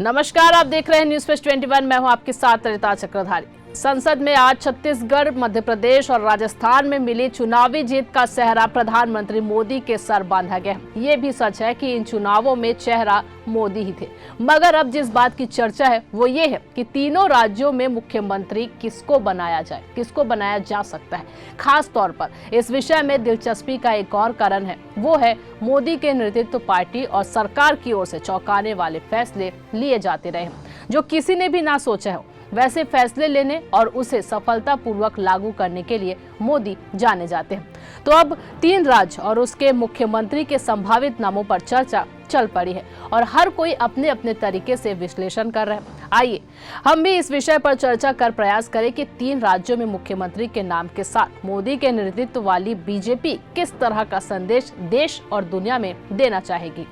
नमस्कार, आप देख रहे हैं न्यूज़ फर्स्ट 21। मैं हूं आपके साथ रिता चक्रधारी। संसद में आज छत्तीसगढ़, मध्य प्रदेश और राजस्थान में मिली चुनावी जीत का सेहरा प्रधानमंत्री मोदी के सर बांधा गया। ये भी सच है कि इन चुनावों में चेहरा मोदी ही थे, मगर अब जिस बात की चर्चा है वो ये है कि तीनों राज्यों में मुख्यमंत्री किसको बनाया जाए, किसको बनाया जा सकता है। खास तौर पर इस विषय में दिलचस्पी का एक और कारण है, वो है मोदी के नेतृत्व पार्टी और सरकार की ओर से चौंकाने वाले फैसले लिए जाते रहे जो किसी ने भी ना सोचा हो। वैसे फैसले लेने और उसे सफलतापूर्वक लागू करने के लिए मोदी जाने जाते हैं। तो अब 3 राज्य और उसके मुख्यमंत्री के संभावित नामों पर चर्चा चल पड़ी है और हर कोई अपने अपने तरीके से विश्लेषण कर रहे हैं। आइए हम भी इस विषय पर चर्चा कर प्रयास करें कि 3 राज्यों में मुख्यमंत्री के नाम के साथ मोदी के नेतृत्व वाली बीजेपी किस तरह का संदेश देश और दुनिया में देना चाहेगी।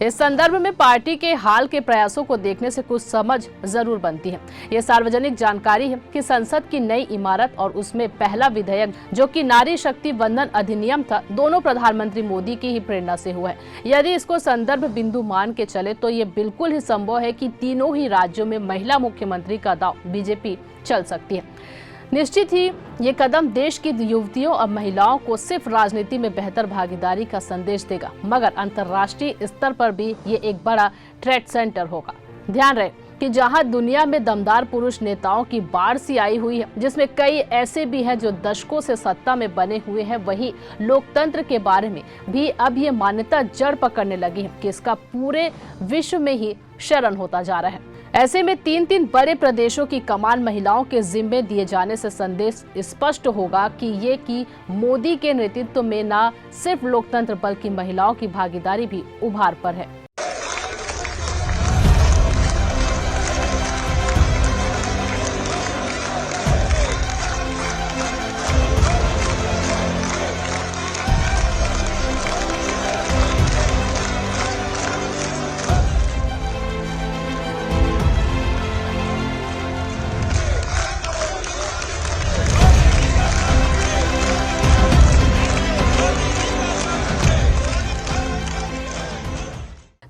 इस संदर्भ में पार्टी के हाल के प्रयासों को देखने से कुछ समझ जरूर बनती है। ये सार्वजनिक जानकारी है कि संसद की नई इमारत और उसमें पहला विधेयक जो कि नारी शक्ति वंदन अधिनियम था, दोनों प्रधानमंत्री मोदी की ही प्रेरणा से हुआ है। यदि इसको संदर्भ बिंदु मान के चले तो ये बिल्कुल ही संभव है कि तीनों ही राज्यों में महिला मुख्यमंत्री का दांव बीजेपी चल सकती है। निश्चित ही ये कदम देश की युवतियों और महिलाओं को सिर्फ राजनीति में बेहतर भागीदारी का संदेश देगा, मगर अंतर्राष्ट्रीय स्तर पर भी ये एक बड़ा ट्रेड सेंटर होगा। ध्यान रहे कि जहां दुनिया में दमदार पुरुष नेताओं की बाढ़ सी आई हुई है, जिसमें कई ऐसे भी हैं जो दशकों से सत्ता में बने हुए हैं, वही लोकतंत्र के बारे में भी अब ये मान्यता जड़ पकड़ने लगी है कि इसका पूरे विश्व में ही शरण होता जा रहा है। ऐसे में 3 बड़े प्रदेशों की कमान महिलाओं के जिम्मे दिए जाने से संदेश स्पष्ट होगा कि मोदी के नेतृत्व में न सिर्फ लोकतंत्र बल्कि महिलाओं की भागीदारी भी उभार पर है।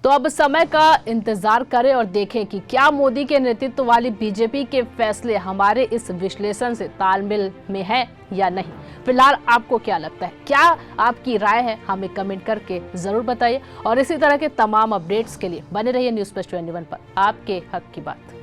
तो अब समय का इंतजार करें और देखें कि क्या मोदी के नेतृत्व वाली बीजेपी के फैसले हमारे इस विश्लेषण से तालमेल में है या नहीं। फिलहाल आपको क्या लगता है, क्या आपकी राय है, हमें कमेंट करके जरूर बताइए और इसी तरह के तमाम अपडेट्स के लिए बने रहिए न्यूज़ फर्स्ट 21 पर। आपके हक की बात।